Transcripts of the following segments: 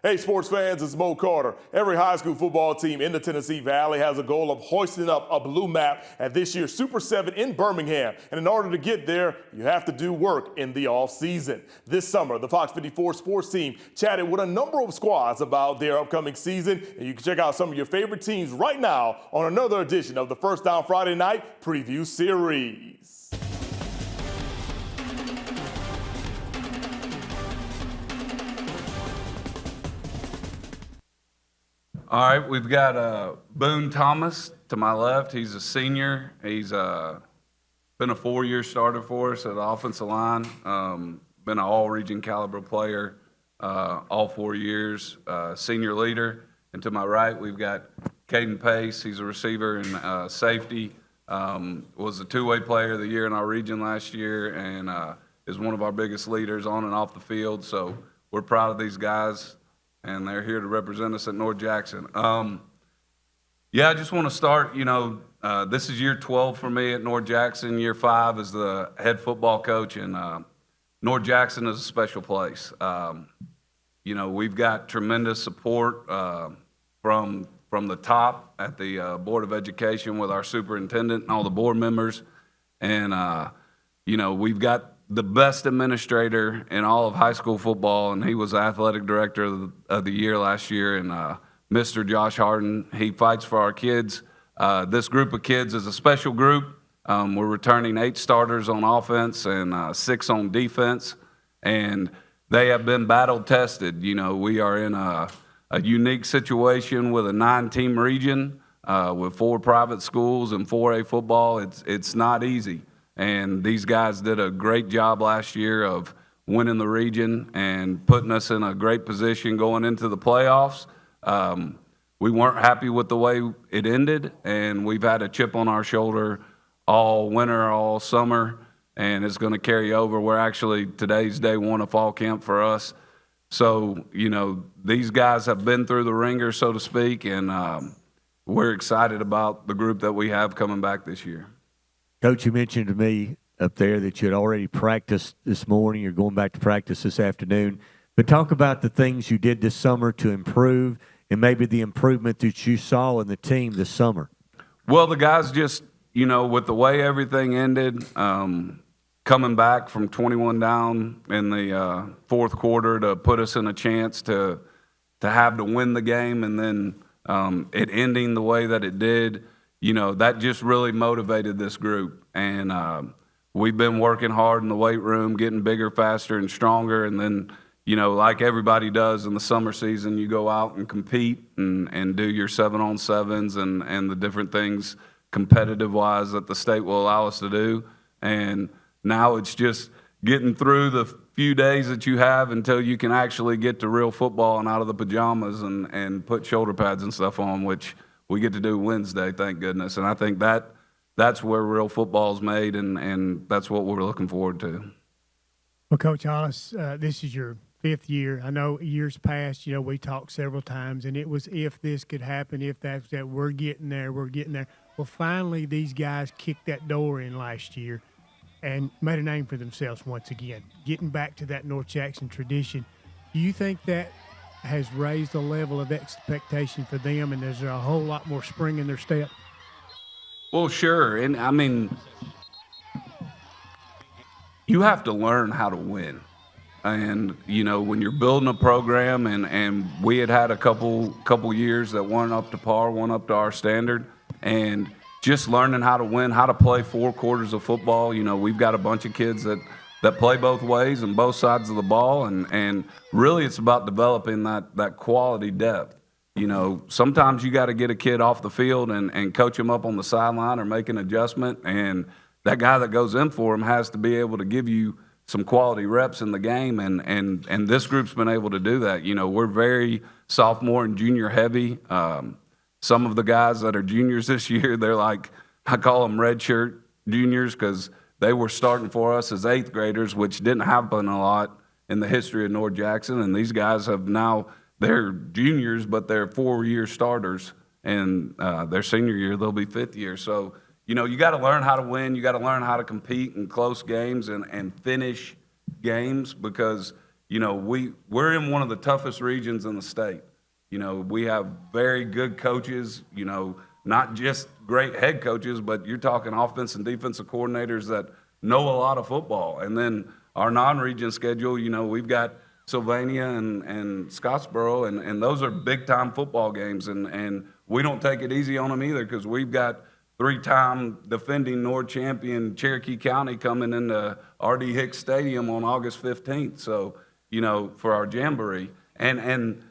Hey, sports fans, it's Mo Carter. Every high school football team in the Tennessee Valley has a goal of hoisting up a blue map at this year's Super 7 in Birmingham. And in order to get there, you have to do work in the off-season. This summer, the Fox 54 sports team chatted with a number of squads about their upcoming season. And you can check out some of your favorite teams right now on another edition of the First Down Friday Night Preview Series. All right, we've got Boone Thomas to my left. He's a senior. He's been a 4-year starter for us at the offensive line. Been an all-region caliber player all 4 years, senior leader. And to my right, we've got Caden Pace. He's a receiver and safety. Was a two-way player of the year in our region last year and is one of our biggest leaders on and off the field. So we're proud of these guys, and they're here to represent us at North Jackson. I just want to start, this is year 12 for me at North Jackson, year 5 as the head football coach, and North Jackson is a special place. We've got tremendous support from the top at the Board of Education with our superintendent and all the board members, and, we've got the best administrator in all of high school football, and he was athletic director of the year last year, and Mr. Josh Harden. He fights for our kids. This group of kids is a special group. We're returning 8 starters on offense and 6 on defense, and they have been battle tested. We are in a unique situation with a 9-team region with 4 private schools and 4A football. It's not easy. And these guys did a great job last year of winning the region and putting us in a great position going into the playoffs. We weren't happy with the way it ended, and we've had a chip on our shoulder all winter, all summer, and it's going to carry over. Today's day 1 of fall camp for us. So, these guys have been through the ringer, so to speak, and we're excited about the group that we have coming back this year. Coach, you mentioned to me up there that you had already practiced this morning. You're going back to practice this afternoon. But talk about the things you did this summer to improve and maybe the improvement that you saw in the team this summer. Well, the guys just, with the way everything ended, coming back from 21 down in the fourth quarter to put us in a chance to have to win the game, and then it ending the way that it did, that just really motivated this group. And we've been working hard in the weight room, getting bigger, faster, and stronger. And then, like everybody does in the summer season, you go out and compete and do your 7-on-7s and the different things competitive-wise that the state will allow us to do. And now it's just getting through the few days that you have until you can actually get to real football and out of the pajamas and put shoulder pads and stuff on, which we get to do Wednesday, thank goodness. And I think that's where real football's made, and that's what we're looking forward to. Well, Coach Hollis, this is your 5th year. I know years past, we talked several times, and it was if this could happen, if that, we're getting there. Well, finally, these guys kicked that door in last year and made a name for themselves once again, getting back to that North Jackson tradition. Do you think that has raised the level of expectation for them, and is there a whole lot more spring in their step? Well, sure. And, you have to learn how to win. And, when you're building a program, and we had a couple years that weren't up to par, weren't up to our standard, and just learning how to win, how to play 4 quarters of football. We've got a bunch of kids that play both ways and both sides of the ball, and really it's about developing that quality depth. Sometimes you got to get a kid off the field and coach him up on the sideline or make an adjustment, and that guy that goes in for him has to be able to give you some quality reps in the game, and this group's been able to do that. We're very sophomore and junior heavy. Some of the guys that are juniors this year, they're like, I call them redshirt juniors because they were starting for us as 8th graders, which didn't happen a lot in the history of North Jackson. And these guys they're juniors, but they're 4-year starters. And their senior year, they'll be 5th year. So, you got to learn how to win. You got to learn how to compete in close games and finish games because, you know, we're in one of the toughest regions in the state. You know, we have very good coaches, you know, not just great head coaches, but you're talking offense and defensive coordinators that know a lot of football. And then our non-region schedule, you know, we've got Sylvania and Scottsboro, and those are big-time football games. And we don't take it easy on them either, because we've got three-time defending Nord champion Cherokee County coming into R.D. Hicks Stadium on August 15th. So, you know, for our jamboree. And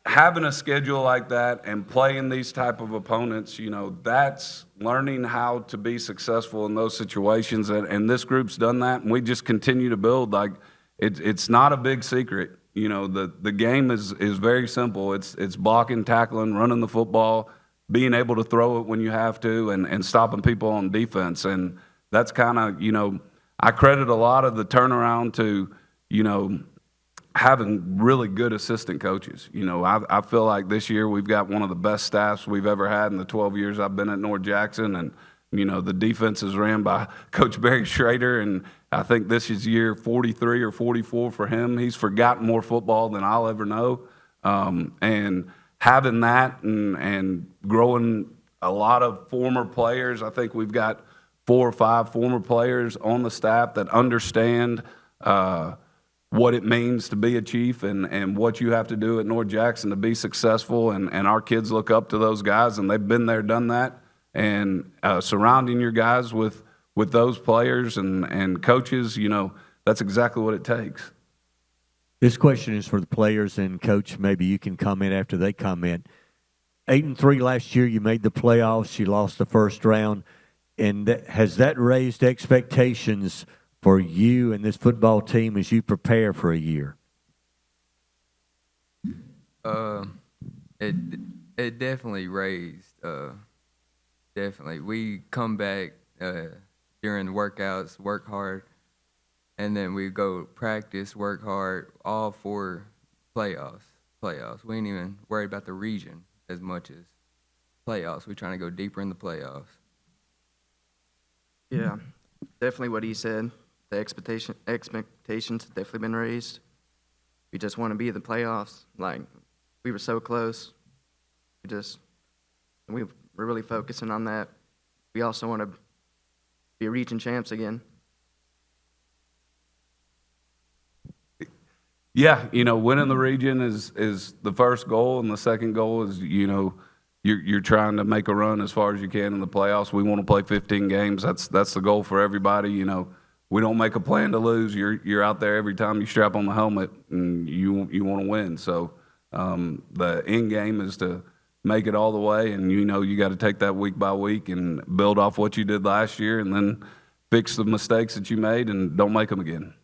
having a schedule like that and playing these type of opponents, you know, that's learning how to be successful in those situations. And this group's done that, and we just continue to build. Like, it's not a big secret. You know, the game is very simple. It's blocking, tackling, running the football, being able to throw it when you have to, and stopping people on defense. And that's kind of, you know, I credit a lot of the turnaround to, you know, having really good assistant coaches. You know, I feel like this year we've got one of the best staffs we've ever had in the 12 years I've been at North Jackson. And, you know, the defense is ran by Coach Barry Schrader, and I think this is year 43 or 44 for him. He's forgotten more football than I'll ever know. And having that and growing a lot of former players, I think we've got 4 or 5 former players on the staff that understand what it means to be a chief and what you have to do at North Jackson to be successful. And our kids look up to those guys, and they've been there, done that. And surrounding your guys with those players and coaches, you know, that's exactly what it takes. This question is for the players, and Coach, maybe you can comment after they comment. 8-3 last year, you made the playoffs, you lost the first round, and has that raised expectations for you and this football team as you prepare for a year? It definitely raised. Definitely, we come back during the workouts, work hard, and then we go practice, work hard, all for playoffs. We ain't even worried about the region as much as playoffs. We're trying to go deeper in the playoffs. Yeah, definitely what he said. The expectations have definitely been raised. We just want to be in the playoffs. Like, we were so close. We're really focusing on that. We also want to be region champs again. Yeah, you know, winning the region is the first goal, and the second goal is, you know, you're trying to make a run as far as you can in the playoffs. We want to play 15 games. That's the goal for everybody. You know, we don't make a plan to lose. You're out there every time you strap on the helmet, and you want to win. So the end game is to make it all the way, and you know you got to take that week by week and build off what you did last year, and then fix the mistakes that you made and don't make them again.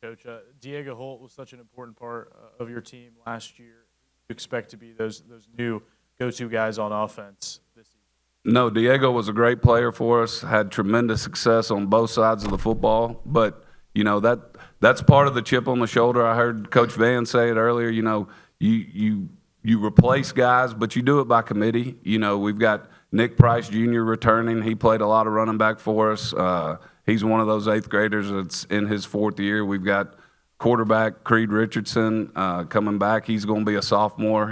Coach, Diego Holt was such an important part of your team last year. You expect to be those new go-to guys on offense this season? No, Diego was a great player for us, had tremendous success on both sides of the football, but you know that's part of the chip on the shoulder. I heard Coach Van say it earlier, you know, you replace guys, but you do it by committee. You know, we've got Nick Price Jr. returning. He played a lot of running back for us. He's one of those 8th graders that's in his 4th year. We've got quarterback Creed Richardson coming back. He's going to be a sophomore.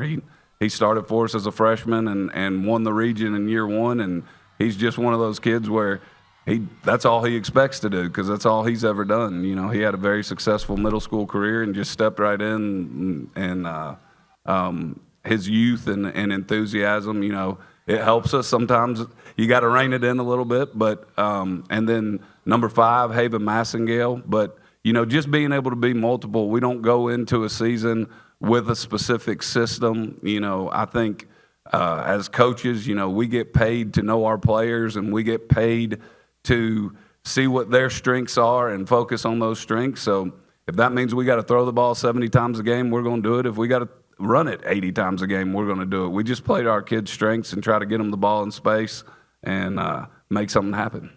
He started for us as a freshman and won the region in year 1, and he's just one of those kids where that's all he expects to do because that's all he's ever done. You know, he had a very successful middle school career and just stepped right in, and his youth and enthusiasm, you know, it helps us. Sometimes you got to rein it in a little bit, but and then number 5, Haven Massengale. But, you know, just being able to be multiple, we don't go into a season with a specific system. You know, I think as coaches, you know, we get paid to know our players, and we get paid to see what their strengths are and focus on those strengths. So if that means we got to throw the ball 70 times a game, we're going to do it. If we got to run it 80 times a game, we're going to do it. We just play to our kids' strengths and try to get them the ball in space and make something happen.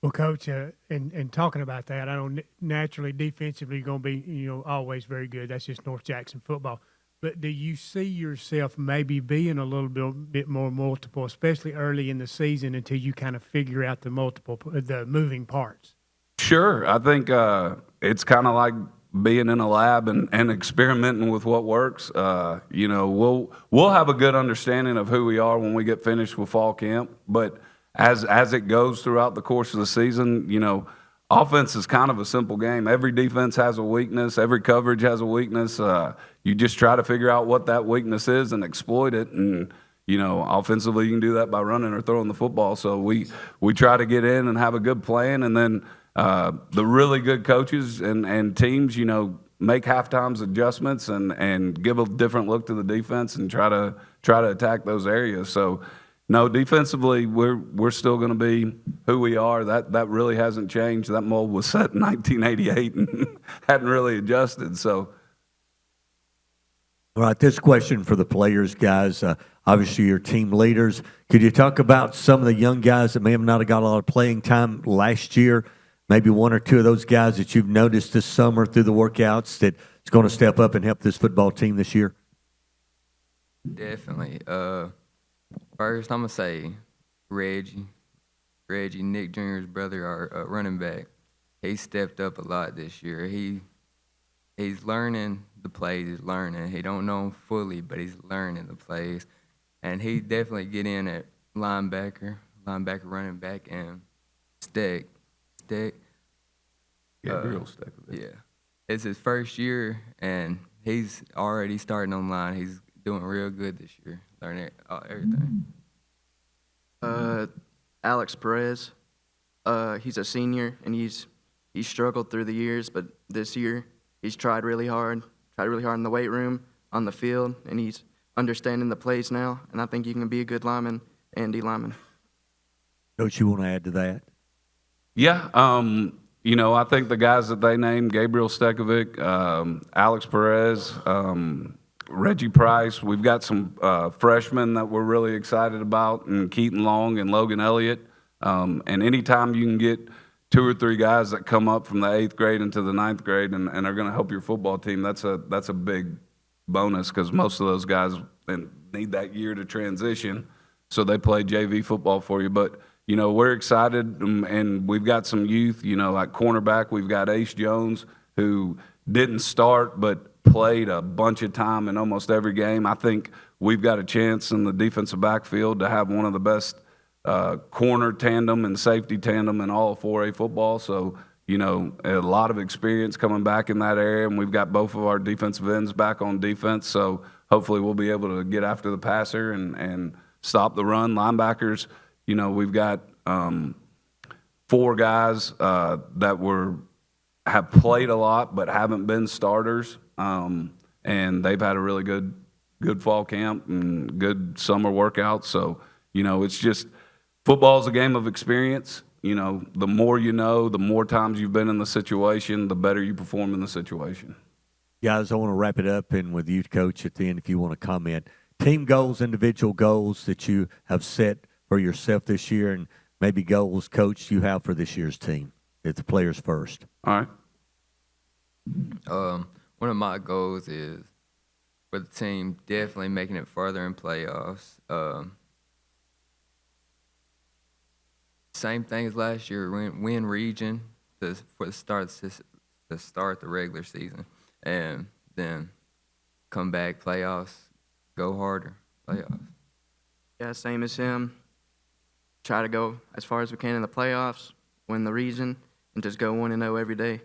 Well, Coach, and talking about that, I know naturally defensively you're going to be, you know, always very good. That's just North Jackson football. But do you see yourself maybe being a little bit more multiple, especially early in the season until you kind of figure out the moving parts? Sure. I think it's kind of like being in a lab and experimenting with what works. You know, we'll have a good understanding of who we are when we get finished with fall camp. But as it goes throughout the course of the season, you know, offense is kind of a simple game. Every defense has a weakness. Every coverage has a weakness. You just try to figure out what that weakness is and exploit it. And you know, offensively, you can do that by running or throwing the football. So we try to get in and have a good plan, and then the really good coaches and teams, you know, make halftimes adjustments and give a different look to the defense and try to attack those areas. So, no, defensively, we're still going to be who we are. That really hasn't changed. That mold was set in 1988 and hadn't really adjusted. So. All right, this question for the players, guys. Obviously, you're team leaders. Could you talk about some of the young guys that may have not got a lot of playing time last year? Maybe one or two of those guys that you've noticed this summer through the workouts that's going to step up and help this football team this year? Definitely. First, I'm going to say Reggie. Reggie, Nick Jr.'s brother, our running back. He stepped up a lot this year. He's learning the plays. He's learning. He don't know them fully, but he's learning the plays. And he definitely get in at linebacker, running back, and Steck. Gabriel Steck. Yeah. It's his first year, and he's already starting on line. He's doing real good this year, learning everything. Alex Perez, he's a senior, and he's struggled through the years, but this year he's tried really hard in the weight room, on the field, and he's understanding the plays now, and I think he can be a good lineman and D lineman. Coach, you want to add to that? Yeah, you know, I think the guys that they named, Gabriel Stekovic, Alex Perez, Reggie Price, we've got some freshmen that we're really excited about, and Keaton Long and Logan Elliott. And anytime you can get 2 or 3 guys that come up from the 8th grade into the 9th grade and are going to help your football team, that's a big bonus, because most of those guys need that year to transition, so they play JV football for you. But you know, we're excited, and we've got some youth. You know, like cornerback, we've got Ace Jones, who didn't start but played a bunch of time in almost every game. I think we've got a chance in the defensive backfield to have one of the best corner tandem and safety tandem in all of 4A football. So, you know, a lot of experience coming back in that area, and we've got both of our defensive ends back on defense. So hopefully we'll be able to get after the passer and stop the run. Linebackers, you know, we've got 4 guys that have played a lot but haven't been starters, and they've had a really good fall camp and good summer workouts. So, you know, it's just football is a game of experience. You know, the more you know, the more times you've been in the situation, the better you perform in the situation. Guys, I want to wrap it up, and with you, Coach, at the end, if you want to comment. Team goals, individual goals that you have set for yourself this year, and maybe goals, Coach, you have for this year's team. It's the players first. All right. One of my goals is for the team definitely making it further in playoffs. Same thing as last year, win region to start the regular season, and then come back playoffs, go harder playoffs. Yeah, same as him. Try to go as far as we can in the playoffs, win the region, and just go 1-0 every day.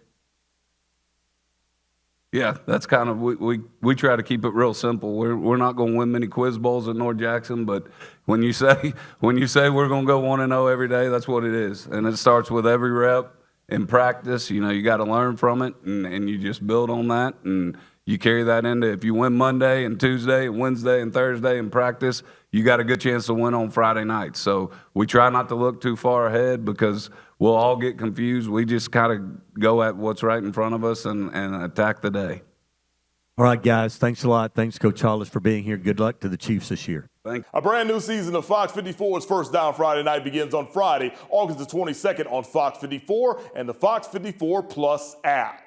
Yeah, that's kind of we try to keep it real simple. We're not going to win many quiz bowls at North Jackson, but when you say we're going to go 1-0 every day, that's what it is. And it starts with every rep in practice. You know, you got to learn from it, and you just build on that, and you carry that into, if you win Monday and Tuesday and Wednesday and Thursday in practice, you got a good chance to win on Friday night. So we try not to look too far ahead, because we'll all get confused. We just kind of go at what's right in front of us and attack the day. All right, guys, thanks a lot. Thanks, Coach Hollis, for being here. Good luck to the Chiefs this year. Thank you. A brand new season of Fox 54's First Down Friday Night begins on Friday, August the 22nd on Fox 54 and the Fox 54 Plus app.